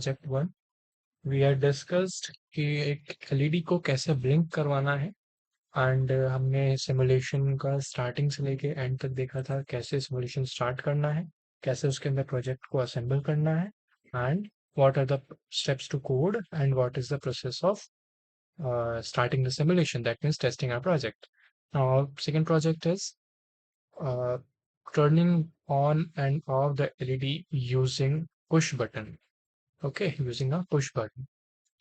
Project one we are discussed कि एक LED को कैसे ब्लिंक करवाना है एंड हमने सिमुलेशन का स्टार्टिंग से लेके एंड तक देखा था कैसे सिमुलेशन स्टार्ट करना है, कैसे उसके अंदर प्रोजेक्ट को असेंबल करना है and what are the steps to code and what is the process of starting the simulation, that means testing our project. Now second project is uh, turning on and off the LED using push button. Okay, using a push button.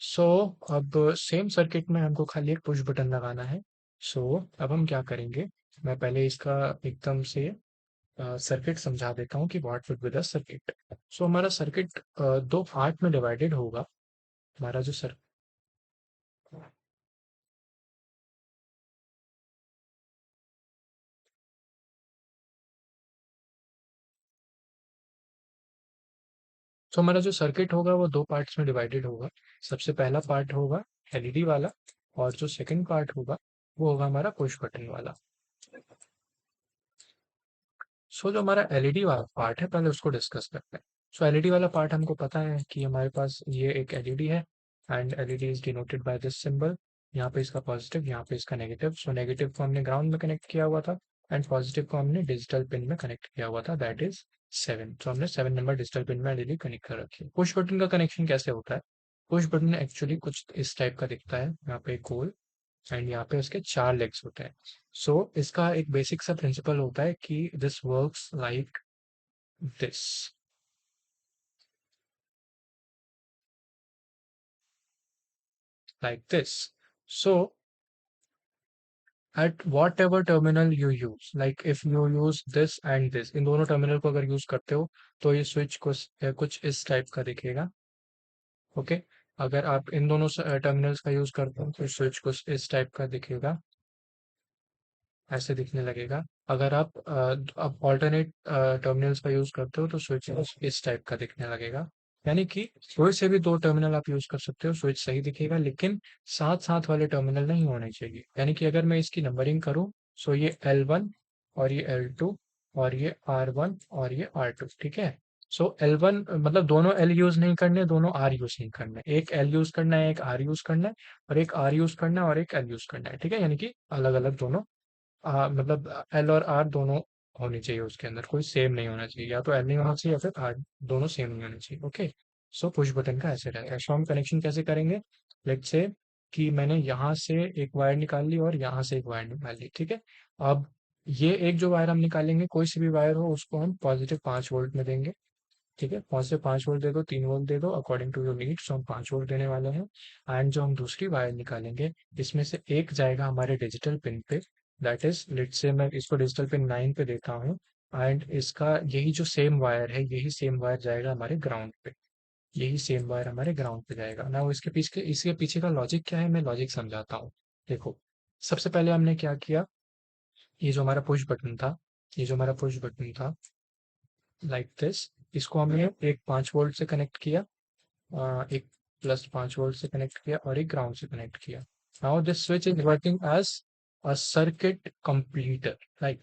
सो अब same circuit में हमको खाली एक push button लगाना है। सो अब हम क्या करेंगे, मैं पहले इसका एकदम से सर्किट समझा देता हूँ कि what would be the circuit. So हमारा सर्किट दो पार्ट में डिवाइडेड होगा। हमारा जो सर सो हमारा जो सर्किट होगा वो दो पार्ट्स में डिवाइडेड होगा। सबसे पहला पार्ट होगा एलईडी वाला और जो सेकंड पार्ट होगा वो होगा हमारा पुश बटन वाला। सो जो हमारा एलईडी वाला पार्ट है पहले उसको डिस्कस करते हैं। सो एलईडी वाला पार्ट हमको पता है कि हमारे पास ये एक एलईडी है and LED is denoted by this symbol. यहाँ पे इसका पॉजिटिव, यहाँ पे इसका नेगेटिव। सो नेगेटिव को हमने ग्राउंड में कनेक्ट किया हुआ था एंड पॉजिटिव को हमने डिजिटल पिन में कनेक्ट किया हुआ था, दैट इज 7। तो हमने 7 नंबर डिजिटल पिन में एलईडी कनेक्ट कर रखी है। पुश बटन का कनेक्शन कैसे होता है? पुश बटन एक्चुअली कुछ इस टाइप का दिखता है, यहाँ पे गोल एंड यहाँ पे उसके 4 लेग्स होते हैं। सो इसका एक बेसिक सा प्रिंसिपल होता है कि this works like this, like this. So at whatever terminal you use, like if you use this and this, इन दोनों टर्मिनल को अगर यूज करते हो तो ये स्विच कुछ इस टाइप का दिखेगा। ओके, अगर आप इन दोनों टर्मिनल्स का यूज करते हो तो स्विच कुछ इस टाइप का दिखेगा, ऐसे दिखने लगेगा। अगर आप ऑल्टरनेट टर्मिनल्स का यूज करते हो तो स्विच इस टाइप का दिखने लगेगा। यानी कि कोई से भी दो टर्मिनल आप यूज कर सकते हो, स्विच सही दिखेगा, लेकिन साथ साथ वाले टर्मिनल नहीं होने चाहिए। यानी कि अगर मैं इसकी नंबरिंग करूं सो ये L1 और ये L2 और ये R1 और ये R2, ठीक है। सो L1 मतलब दोनों L यूज नहीं करने, दोनों R यूज नहीं करने, एक L यूज करना है, एक R यूज करना है, और एक R यूज करना है और एक L यूज करना है, ठीक है। यानी कि अलग अलग दोनों मतलब एल और आर दोनों होनी चाहिए, उसके अंदर कोई सेम नहीं होना चाहिए, या तो एल नहीं होना चाहिए या फिर आर, दोनों सेम नहीं होने चाहिए। ओके, सो पुश बटन का ऐसे रहता है। सो हम कनेक्शन कैसे करेंगे? लेट्स से कि मैंने यहाँ से एक वायर निकाल ली और यहाँ से एक वायर निकाल ली, ठीक है। अब ये एक जो वायर हम निकालेंगे, कोई सी भी वायर हो, उसको हम पॉजिटिव 5 वोल्ट में देंगे, ठीक है। पॉजिटिव 5 वोल्ट दे दो, 3 वोल्ट दे दो, अकॉर्डिंग टू योर नीड। सो हम 5 वोल्ट देने वाले हैं। एंड जो हम दूसरी वायर निकालेंगे, इसमें से एक जाएगा हमारे डिजिटल पिन पे, दैट इज लेट से मैं इसको डिजिटल पिन 9 पे देता हूँ। एंड इसका यही जो सेम वायर है, यही सेम वायर जाएगा हमारे ग्राउंड पे, यही सेम वायर हमारे ग्राउंड पे जाएगा ना। वो इसके पीछे का लॉजिक क्या है, मैं लॉजिक समझाता हूँ। देखो, सबसे पहले हमने क्या किया, ये जो हमारा पुश बटन था, ये जो हमारा पुश बटन था लाइक दिस, इसको हमने एक 5 वोल्ट से कनेक्ट किया, एक प्लस 5 वोल्ट से कनेक्ट किया और एक ग्राउंड से कनेक्ट किया। Now this switch is working as a circuit completer, like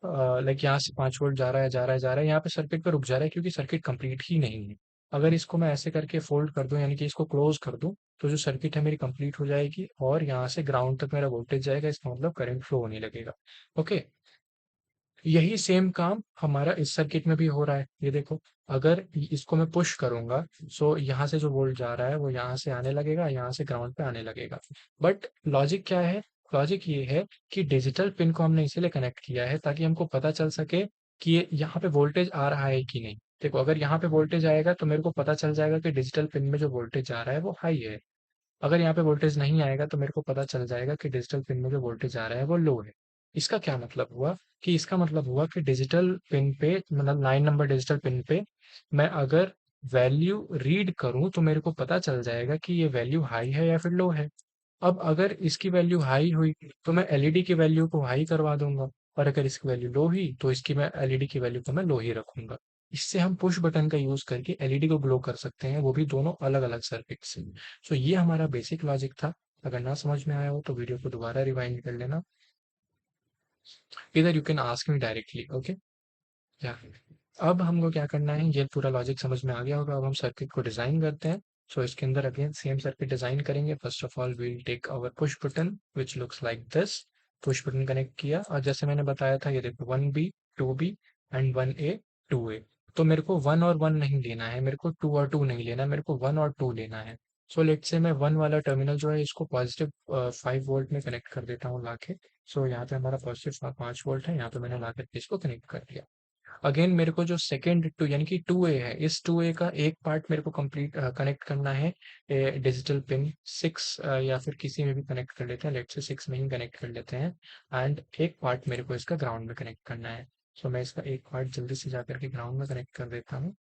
like यहाँ से 5 वोल्ट जा रहा है, जा रहा है, जा रहा है, यहाँ पे सर्किट पे रुक जा रहा है क्योंकि सर्किट कंप्लीट ही नहीं है। अगर इसको मैं ऐसे करके फोल्ड कर दूं, यानी कि इसको क्लोज कर दूं, तो जो सर्किट है मेरी कंप्लीट हो जाएगी और यहाँ से ग्राउंड तक मेरा वोल्टेज जाएगा, इसका मतलब करंट फ्लो होने लगेगा। ओके, यही सेम काम हमारा इस सर्किट में भी हो रहा है। ये देखो, अगर इसको मैं पुश करूंगा, सो यहाँ से जो वोल्ट जा रहा है वो यहाँ से आने लगेगा, यहाँ से ग्राउंड पे आने लगेगा। बट लॉजिक क्या है? लॉजिक ये है कि डिजिटल पिन को हमने इसीलिए कनेक्ट किया है ताकि हमको पता चल सके कि यहाँ पे वोल्टेज आ रहा है कि नहीं। देखो, अगर यहाँ पे वोल्टेज आएगा तो मेरे को पता चल जाएगा कि डिजिटल पिन में जो वोल्टेज आ रहा है वो हाई है। अगर यहाँ पे वोल्टेज नहीं आएगा तो मेरे को पता चल जाएगा कि डिजिटल पिन में जो वोल्टेज आ रहा है वो लो है। इसका क्या मतलब हुआ? कि इसका मतलब हुआ कि डिजिटल पिन पे, मतलब 9 नंबर डिजिटल पिन पे, मैं अगर वैल्यू रीड करूं तो मेरे को पता चल जाएगा कि ये वैल्यू हाई है या फिर लो है। अब अगर इसकी वैल्यू हाई हुई तो मैं एलईडी की वैल्यू को हाई करवा दूंगा, और अगर इसकी वैल्यू लो हुई तो इसकी मैं एलईडी की वैल्यू को मैं लो ही रखूंगा। इससे हम पुश बटन का यूज करके एलईडी को ग्लो कर सकते हैं, वो भी दोनों अलग अलग सर्किट से। सो ये हमारा बेसिक लॉजिक था। अगर ना समझ में आया हो तो वीडियो को दोबारा रिवाइंड कर लेना, इधर you can ask me directly. Okay, या अब हमको क्या करना है, ये पूरा लॉजिक समझ में आ गया होगा। अब हम सर्किट को डिजाइन करते हैं। सो इसके अंदर अगेन सेम सर्किट डिजाइन करेंगे। First of all we'll take our push button which looks like this. Push button connect किया और जैसे मैंने बताया था, ये देखो 1B 2B and 1A 2A। तो मेरे को 1 और 1 नहीं लेना है, मेरे को 2 और 2 नहीं लेना है, मेरे को 1 और 2 लेना है। सो लेट से मैं 1 वाला टर्मिनल जो है इसको पॉजिटिव 5 वोल्ट में कनेक्ट कर देता हूँ लाके। सो यहाँ पे हमारा पॉजिटिव 5 वोल्ट है, यहाँ पे मैंने ला करके इसको कनेक्ट कर दिया। अगेन मेरे को जो सेकेंड टू यानी कि 2A है, इस 2A का एक पार्ट मेरे को कंप्लीट कनेक्ट करना है डिजिटल पिन 6 या फिर किसी में भी कनेक्ट कर लेते हैं, लेट से 6 में ही कनेक्ट कर लेते हैं। एंड एक पार्ट मेरे को इसका ग्राउंड में कनेक्ट करना है। सो मैं इसका एक पार्ट जल्दी से जाकर के ग्राउंड में कनेक्ट कर देता हूँ।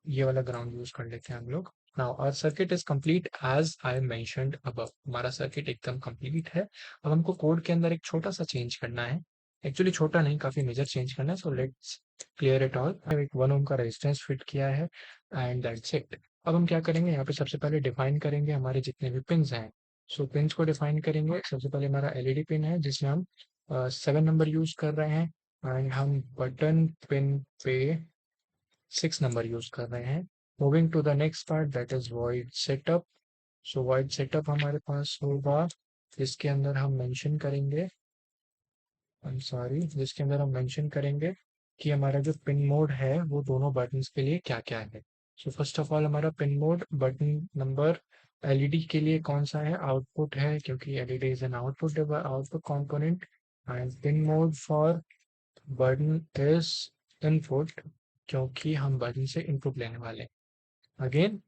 ये वाला ग्राउंड यूज कर लेते हैं हम लोग। Now our circuit is complete as I mentioned above. हमारा सर्किट एकदम कंप्लीट है। अब हमको कोड के अंदर एक छोटा सा चेंज करना है। एक्चुअली छोटा नहीं, काफी मेजर चेंज करना है। So let's clear it all. एक 1 ओम का रेजिस्टेंस फिट किया है एंड दैट्स इट। अब हम क्या करेंगे, यहाँ पे सबसे पहले डिफाइन करेंगे हमारे जितने भी पिन्स हैं। सो पिन्स को डिफाइन करेंगे। सबसे पहले हमारा एलईडी पिन है जिसमें हम 7 नंबर यूज कर रहे हैं। एंड हम बटन पिन पे 6 नंबर यूज कर रहे हैं। Moving to the next part that is void setup. So void setup हमारे पास होगा जिसके अंदर हम मेंशन करेंगे, आई एम सॉरी, जिसके अंदर हम मेंशन करेंगे कि हमारा जो पिन मोड है वो दोनों बटन्स के लिए क्या क्या है। सो फर्स्ट ऑफ ऑल हमारा pin mode button number LED के लिए कौन सा है, आउटपुट है, क्योंकि LED is an output component. And pin mode for button is input, क्योंकि हम बटन से इनपुट लेने वाले हैं। Again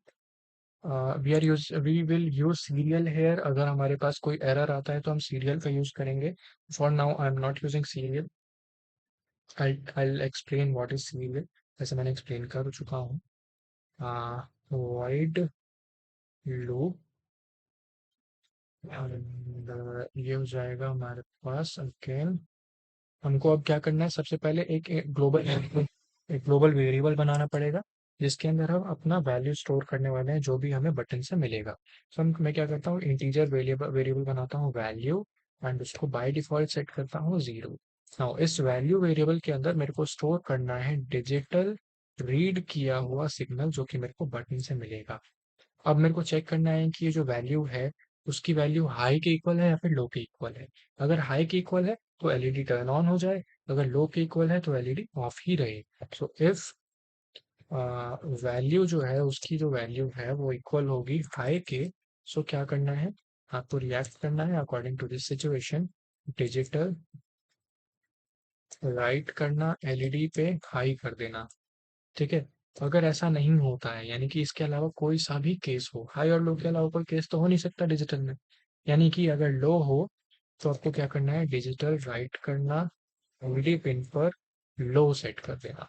we will use serial here. अगर हमारे पास कोई एरर आता है तो हम सीरियल का यूज करेंगे। For now I am not using serial. I'll explain what is serial। जैसे मैंने एक्सप्लेन कर चुका हूँ। वाइड लूप ये हो जाएगा हमारे पास। अगेन हमको अब क्या करना है, सबसे पहले एक ग्लोबल वेरिएबल बनाना पड़ेगा जिसके अंदर हम अपना वैल्यू स्टोर करने वाले हैं जो भी हमें बटन से मिलेगा। तो मैं क्या करता हूँ, इंटीजर वेरिएबल बनाता हूँ वैल्यू एंड उसको बाय डिफॉल्ट सेट करता हूँ 0। नाउ इस वैल्यू वेरिएबल के अंदर मेरे को स्टोर करना है डिजिटल रीड किया हुआ सिग्नल जो कि मेरे को बटन से मिलेगा। अब मेरे को चेक करना है कि ये जो वैल्यू है उसकी वैल्यू हाई के इक्वल है या फिर लो के इक्वल है। अगर हाई के इक्वल है तो एलईडी टर्न ऑन हो जाए, अगर लो के इक्वल है तो एलईडी ऑफ ही रहे। सो इफ वैल्यू जो है उसकी जो वैल्यू है वो इक्वल होगी हाई के, सो क्या करना है, आपको रिएक्ट करना है according to this situation. Digital write करना, एलईडी पे हाई कर देना। ठीक है। अगर ऐसा नहीं होता है यानी कि इसके अलावा कोई सा भी केस हो, हाई और लो के अलावा कोई केस तो हो नहीं सकता डिजिटल में, यानी कि अगर लो हो तो आपको क्या करना है, डिजिटल राइट करना, एलईडी पिन पर लो सेट कर देना।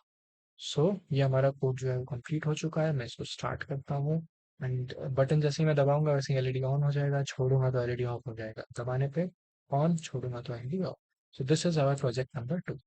सो ये हमारा कोड जो है वो कंप्लीट हो चुका है। मैं इसको स्टार्ट करता हूँ एंड बटन जैसे ही मैं दबाऊंगा वैसे ही एलईडी ऑन हो जाएगा, छोड़ूंगा तो एलईडी ऑफ हो जाएगा, दबाने पे ऑन, छोड़ूंगा तो LED off. So this is our project number 2।